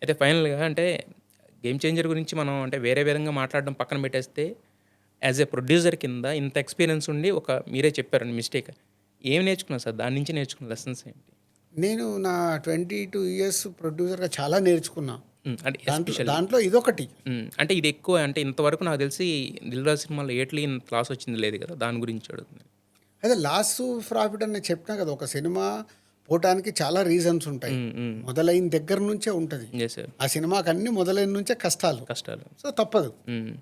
అయితే ఫైనల్‌గా అంటే గేమ్ చేంజర్ గురించి మనం అంటే వేరే విధంగా మాట్లాడడం పక్కన పెట్టేస్తే, యాస్ ఎ ప్రొడ్యూసర్ కింద ఇంత ఎక్స్‌పీరియన్స్ ఉండి ఒక మీరే చెప్పారండి మిస్టేక్. ఏం నేర్చుకున్నారు సార్? దాని నుంచి నేర్చుకున్న లెసన్స్ ఏంటి? నేను నా 22 ఇయర్స్ ప్రొడ్యూసర్‌గా చాలా నేర్చుకున్నా. అంటే దాంట్లో ఎస్పెషల్లీ దాంట్లో ఇదొకటి. అంటే ఇది ఎక్కువ అంటే ఇంతవరకు నాకు తెలిసి 'దిల్ రాజు' సినిమాలో ఏట్లీ ఇంత లాస్ వచ్చింది లేదు కదా! దాని గురించి అడుగుతున్నాను. అదే లాస్, ప్రాఫిట్ అని నేను చెప్పినా కదా! ఒక సినిమా పోవటానికి చాలా రీజన్స్ ఉంటాయి. హ్మ్. హ్మ్. మొదలైన దగ్గర నుంచే ఉంటది. Yes sir. ఆ సినిమాకి అన్నీ మొదలైన నుంచే కష్టాలు. కష్టాలు. సో, తప్పదు. హ్మ్.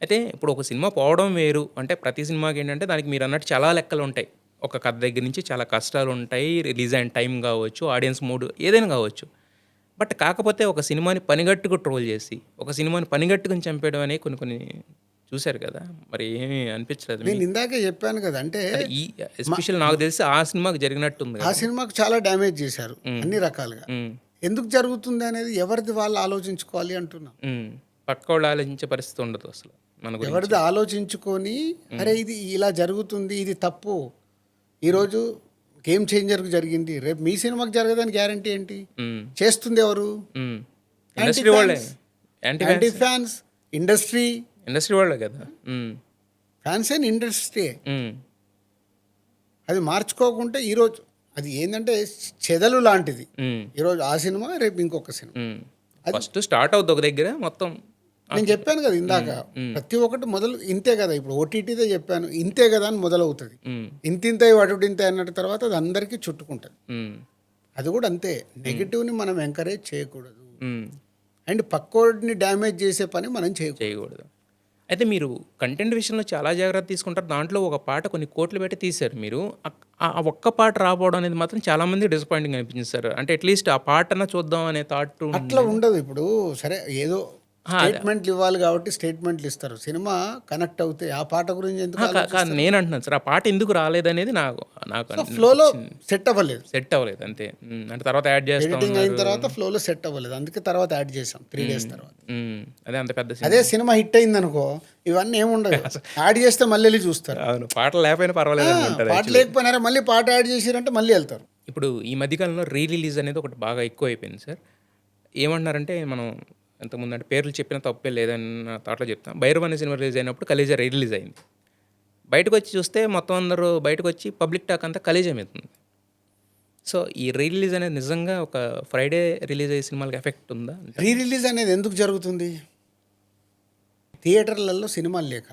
అయితే ఇప్పుడు ఒక సినిమా పోవడం వేరు. అంటే ప్రతి సినిమాకేంటంటే దానికి మీరన్నట్టు చాలా లెక్కలుంటాయి. ఒక కథ దగ్గర నుంచి చాలా కష్టాలుంటాయి. రిలీజ్ అయిన టైం గావచ్చు, ఆడియన్స్ మూడ్ ఏదైనా గావచ్చు. బట్ కాకపోతే ఒక సినిమాని పనిగట్టుకు ట్రోల్ జేసి, ఒక సినిమాని పనిగట్టుకొని చంపేయడం అనేవి కొన్ని కొన్ని చూసారు కదా! మరి ఏమి అనిపించలేదా నేను మీకు? ఇందాకే చెప్పాను కదా! అంటే అంటే ఈ ఎస్పెషల్లీ నాకు తెలిసి ఆ సినిమాకి జరిగినట్టుంది ఆ కదా! సినిమాకు చాలా డ్యామేజ్ చేశారు హ్మ్. అన్ని రకాలుగా. హ్మ్. ఎందుకు జరుగుతుంది అనేది ఎవరిది వాళ్ళు ఆలోచించుకోవాలి అంటున్నా. హ్మ్. పక్కోళ్ళు ఆలోచించే పరిస్థితి ఉండదు అసలు మన గురించి. ఎవరిది ఆలోచించుకొని అరే ఇది ఇలా జరుగుతుంది, ఇది తప్పు. ఈరోజు గేమ్ చేంజర్‌కి జరిగింది. రేపు మీ సినిమాకి జరగదని గ్యారంటీ ఏంటి? హ్మ్. చేస్తుంది ఎవరు? హ్మ్. యాంటీ ఇండస్ట్రీ వాళ్ళే. Fans. Anti anti fans. Fans, industry. Industry వాళ్ళే కదా! హ్మ్. ఫ్యాన్స్ అండ్ ఇండస్ట్రీయే. హ్మ్. అది మార్చుకోకుంటే ఈరోజు అది ఏందంటే చెదలు లాంటిది. హ్మ్. ఈరోజు ఆ సినిమా, రేపు ఇంకొక సినిమా. హ్మ్. అది ఫస్ట్ స్టార్ట్ అవుద్ది ఒక దగ్గర మొత్తం నేను చెప్పాను కదా ఇందాక. హ్మ్. ప్రతి ఒక్కటి మొదలు ఇంతే కదా! ఇప్పుడు ఓటీటీదే చెప్పాను. ఇంతే కదా అని మొదలవుతది. హ్మ్. ఇంతింతై అటుడింతే అన్నట్టు తర్వాత అది అందరికీ చుట్టుకుంటది. హ్మ్. అది కూడా అంతే. నెగెటివ్‌ని మనం ఎంకరేజ్ చేయకూడదు. హ్మ్. అండ్ పక్కోడిని డ్యామేజ్ చేసే పని మనం చేయకూడదు. చేయకూడదు. అయితే మీరు కంటెంట్ విషయంలో చాలా జాగ్రత్త తీసుకుంటారు. దాంట్లో ఒక పాట కొన్ని కోట్లు పెట్టి తీశారు మీరు. ఆ ఒక్క పాట రాకపోవడం అనేది మాత్రం చాలా మందికి డిసప్పాయింటింగ్ అనిపించింది సార్. అంటే అట్‌లీస్ట్ ఆ పాటన్నా చూద్దాం అనే థాట్ అట్లా ఉండేదా? ఉండదు. ఇప్పుడు సరే ఏదో అదే. స్టేట్మెంట్లు ఇవ్వాలి కాబట్టి స్టేట్మెంట్లు ఇస్తారు. సినిమా కనెక్ట్ అవుతే ఆ పాట గురించి ఎందుకు కాదు ఆలోచిస్తారు? నేనంటున్నాను సార్. ఆ పాట ఎందుకు రాలేదనేది నాకు నాకు సో, ఫ్లోలో అనిపించింది. సెట్ అవ్వలేదు. సెట్ అవ్వలేదు అంతే. అంటే తర్వాత యాడ్ చేస్తా ఎడిటింగ్ అయిన ఉన్నారు. తర్వాత ఫ్లోలో సెట్ అవ్వలేదు. అందుకే తర్వాత యాడ్ చేసాం 3 డేస్ తర్వాత. హ్మ్. అదే అంత పెద్ద అదే సినిమా. సినిమా హిట్ అయిందనుకో ఇవన్నీ ఏముండదు. యాడ్ చేస్తే మళ్ళీ ఎళ్లి చూస్తారు. అవును. పాటలు లేకపోయినా ఆ! పర్వాలేదనుకుంటారు పాట యాక్చువల్లీ. లేకపోయినారా మళ్ళీ పాట యాడ్ చేసిర్రంటే మళ్ళీ ఎళ్తారు. ఇప్పుడు ఈ మధ్య కాలంలో రిలీజ్ అనేది ఒకటి బాగా ఎక్కువైపోయింది సార్. ఏమంటున్నారంటే మనం ఇంతకుముందు అంటే పేర్లు చెప్పినా తప్పే లేదన్న థాట్‌లో చెప్తా. 'భైరవ్' అనే సినిమా రిలీజ్ అయినప్పుడు 'ఖలేజా' రిలీజ్ అయింది. బయటకొచ్చి చూస్తే మొత్తం అందరూ బయటకొచ్చి పబ్లిక్ టాక్ అంతా 'ఖలేజా' మీద ఉంది. సో, ఈ రిలీజ్ అనేది నిజంగా ఒక ఫ్రైడే రిలీజ్ అయ్యే సినిమాలకి ఎఫెక్ట్ ఉందా అంటారా? రీ రిలీజ్ అనేది ఎందుకు జరుగుతుంది? థియేటర్లలో సినిమాలు లేక.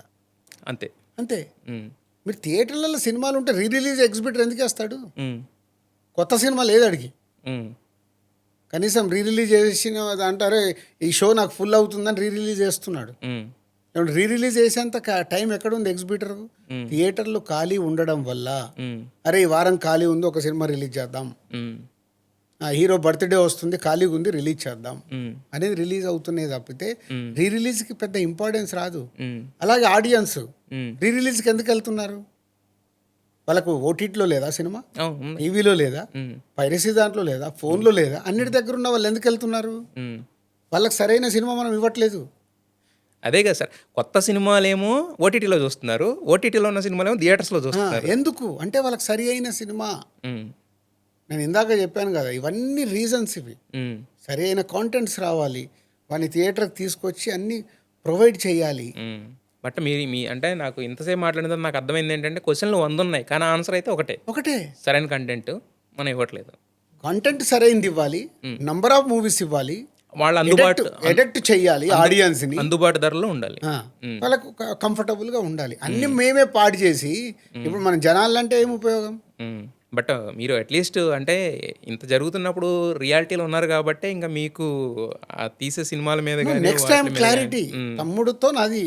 అంతే. అంతే. హ్మ్. మీరు థియేటర్లలో సినిమాలు ఉంటే రీ రిలీజ్ ఎగ్జిబిటర్ ఎందుకు ఏస్తాడు? హ్మ్. కొత్త సినిమా లేదు ఆడికి. హ్మ్. కనీసం రీ రిలీజ్ చేసిన అంటారే ఈ షో నాకు ఫుల్ అవుతుందని రీ రిలీజ్ చేస్తున్నాడు. హ్మ్. ఇప్పుడు రీ రిలీజ్ చేసేంత టైం ఎక్కడుంది ఎగ్జిబిటర్‌కు? హ్మ్. థియేటర్లు ఖాళీ ఉండడం వల్ల హ్మ్. అరే ఈ వారం ఖాళీ ఉంది ఒక సినిమా రిలీజ్ చేద్దాం. హ్మ్. హీరో బర్త్‌డే వస్తుంది ఖాళీగా ఉంది రిలీజ్ చేద్దాం హ్మ్. అనేది రిలీజ్ అవుతున్నాయి తప్పితే హ్మ్. రీ రిలీజ్‌కి పెద్ద ఇంపార్టెన్స్ రాదు. హ్మ్. అలాగే ఆడియన్స్ హ్మ్. రీ రిలీజ్‌కి ఎందుకు వెళ్తున్నారు? వాళ్ళకు ఓటీటీలో లేదా సినిమా? అవును. ఉంది. టీవీలో లేదా? హ్మ్. పైరసీ దాంట్లో లేదా? ఫోన్‌లో లేదా? అన్నిటి దగ్గర ఉన్న వాళ్ళు ఎందుకు వెళ్తున్నారు? హ్మ్. వాళ్ళకి సరైన సినిమా మనం ఇవ్వట్లేదు. అదే కదా సార్. కొత్త సినిమాలేమో ఓటీటీలో చూస్తున్నారు. ఓటీటీలో ఉన్న సినిమాలేమో థియేటర్స్‌లో చూస్తున్నారు. ఎందుకు? అంటే వాళ్ళకి సరి అయిన సినిమా. హ్మ్. నేను ఇందాక చెప్పాను కదా! ఇవన్నీ రీజన్స్ ఇవి. హ్మ్. సరి అయిన కాంటెంట్స్ రావాలి. వాడిని థియేటర్‌కి తీసుకొచ్చి అన్నీ ప్రొవైడ్ చేయాలి. హ్మ్. బట్ మీరు అంటే నాకు ఇంతసేపు మాట్లాడిన తర్వాత నాకు అర్థమైందేంటంటే క్వెషన్‌లు 100 ఉన్నాయి. కానీ ఆన్సర్ అయితే ఒకటే. ఒకటే సరైన కంటెంట్ మనం ఇవ్వట్లేదు. కంటెంట్ సరైనది ఇవ్వాలి. హ్మ్. నంబర్ ఆఫ్ మూవీస్ ఇవ్వాలి. వాళ్ళ ఎడిక్ట్ ఎడిక్ట్ చేయాలి అందు ఆడియన్స్‌ని. అందుబాటు ధరలో ఉండాలి. ఆ! హ్మ్. వాళ్ళకు కంఫర్టబుల్‌గా ఉండాలి. అన్నీ మేమే పాడు చేసి ఇప్పుడు మన జనాలంటే ఏం ఉపయోగం? హ్మ్. బట్ మీరు అట్‌లీస్ట్ అంటే ఇంత జరుగుతున్నప్పుడు రియాలిటీలో ఉన్నారు గాబట్టే ఇంక మీకు తీసే సినిమాల మీద గాని, నెక్స్ట్ టైమ్ వాటి మీద గాని క్లారిటీ. తమ్ముడితో నాది.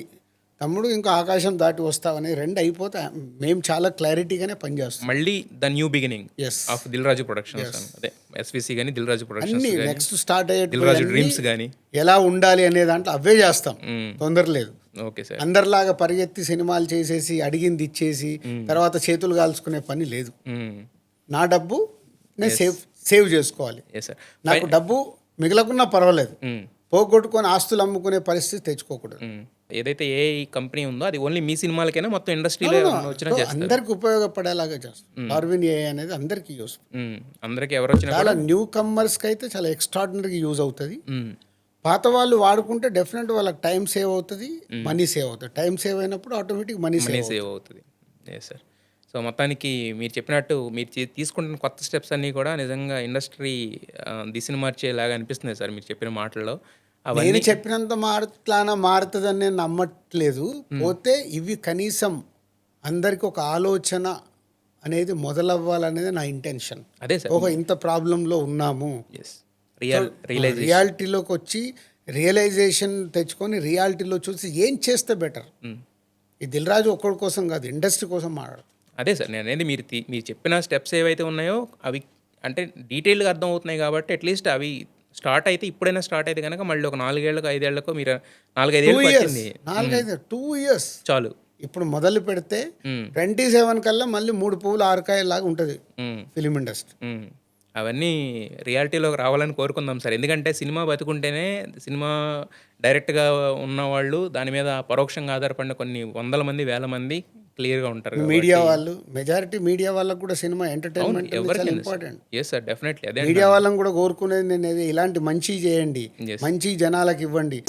తమ్ముడు ఇంకా ఆకాశం దాటి వస్తావని 2 అయిపోతే మేము చాలా క్లారిటీగానే పనిచేస్తున్నాం. మళ్ళీ the new beginning yes. Of 'Dil Raju productions' yes. అని. అదే ఎస్‌విసి గాని, 'దిల్ రాజు అన్నీ ప్రొడక్షన్స్' గాని, నెక్స్ట్ స్టార్ట్ 'దిల్ రాజు అయ్యేటివన్నీ డ్రీమ్స్' గాని. ఎలా ఉండాలి అనే దాంట్లో అవే చేస్తాం. హ్మ్. తొందర లేదు. Okay sir. అందరిలాగా పరిగెత్తి సినిమాలు చేసేసి అడిగింది ఇచ్చేసి తర్వాత చేతులు కాల్చుకునే పని లేదు. హ్మ్. నా డబ్బు నేను యెస్. సేవ్ చేసుకోవాలి. Yes sir. నాకు డబ్బు మిగలకున్నా పర్వాలేదు. హ్మ్. పోగొట్టుకొని ఆస్తులు అమ్ముకునే పరిస్థితి తెచ్చుకోకూడదు. హ్మ్. ఏదైతే ఏ కంపెనీ ఉందో అది ఓన్లీ మీ సినిమాలకైనా మొత్తం ఇండస్ట్రీలో వచ్చినా చేస్తారు. అందరికి ఉపయోగపడేలాగా చేస్తాం. డార్విన్ ఏ అనేది అందరికి యూస్, అందరికి ఎవరు వచ్చినా చాలా న్యూ కమ్మర్స్కి అయితే చాలా ఎక్స్ట్రాడినరీగా యూజ్ అవుతుంది. పాత వాళ్ళు వాడుకుంటే డెఫినెట్ వాళ్ళకి టైం సేవ్ అవుతుంది, మనీ సేవ్ అవుతుంది. టైం సేవ్ అయినప్పుడు ఆటోమేటిక్ మనీ సేవ్ అవుతుంది. Yes sir. సో మొత్తానికి మీరు చెప్పినట్టు మీరు తీసుకుంటున్న కొత్త స్టెప్స్ అన్నీ కూడా నిజంగా ఇండస్ట్రీ దిశను మార్చేలాగా అనిపిస్తున్నాయి సార్ మీరు చెప్పిన మాటల్లో. నేను చెప్పినంత మారుతుందని నేను నమ్మట్లేదు. పోతే ఇవి కనీసం అందరికి ఒక ఆలోచన అనేది మొదలవ్వాలనేది నా ఇంటెన్షన్. అదే సార్. ఇంత ప్రాబ్లంలో ఉన్నాము, రియలైజేషన్ రియాలిటీలోకి వచ్చి రియలైజేషన్ తెచ్చుకొని రియాలిటీలో చూసి ఏం చేస్తే బెటర్. ఈ దిల్ రాజు ఒక్కడి కోసం కాదు, ఇండస్ట్రీ కోసం మాట్లాడు. అదే సార్ నేను అనేది మీరు చెప్పిన స్టెప్స్ ఏవైతే ఉన్నాయో అవి అంటే డీటెయిల్గా అర్థం అవుతున్నాయి కాబట్టి అట్లీస్ట్ అవి స్టార్ట్ అయితే ఇప్పుడైనా స్టార్ట్ అయితే కనుక మళ్ళీ ఒక 4 ఏళ్ళకో 5 ఏళ్ళకో మీరు 4-5 ఏళ్ళు పట్టింది 2 years చాలు. ఇప్పుడు మొదలు పెడితే 27 కల్లా మళ్ళీ 3 పువ్వులు 6 కాయలు లాగా ఉంటుంది ఫిలిం ఇండస్ట్రీ. అవన్నీ రియాలిటీలోకి రావాలని కోరుకుందాం సార్. ఎందుకంటే సినిమా బతుకుంటేనే సినిమా డైరెక్ట్గా ఉన్నవాళ్ళు దాని మీద పరోక్షంగా ఆధారపడిన కొన్ని వందల మంది వేల మంది క్లియర్గా ఉంటారు. మీడియా వాళ్ళు, మెజారిటీ మీడియా వాళ్ళకు కూడా సినిమా ఎంటర్టైన్మెంట్ చాలా ఇంపార్టెంట్. Yes sir, definitely. అదే మీడియా వాళ్ళని కూడా కోరుకునేది నేను, ఇలాంటి మంచి చేయండి, మంచి జనాలకు ఇవ్వండి.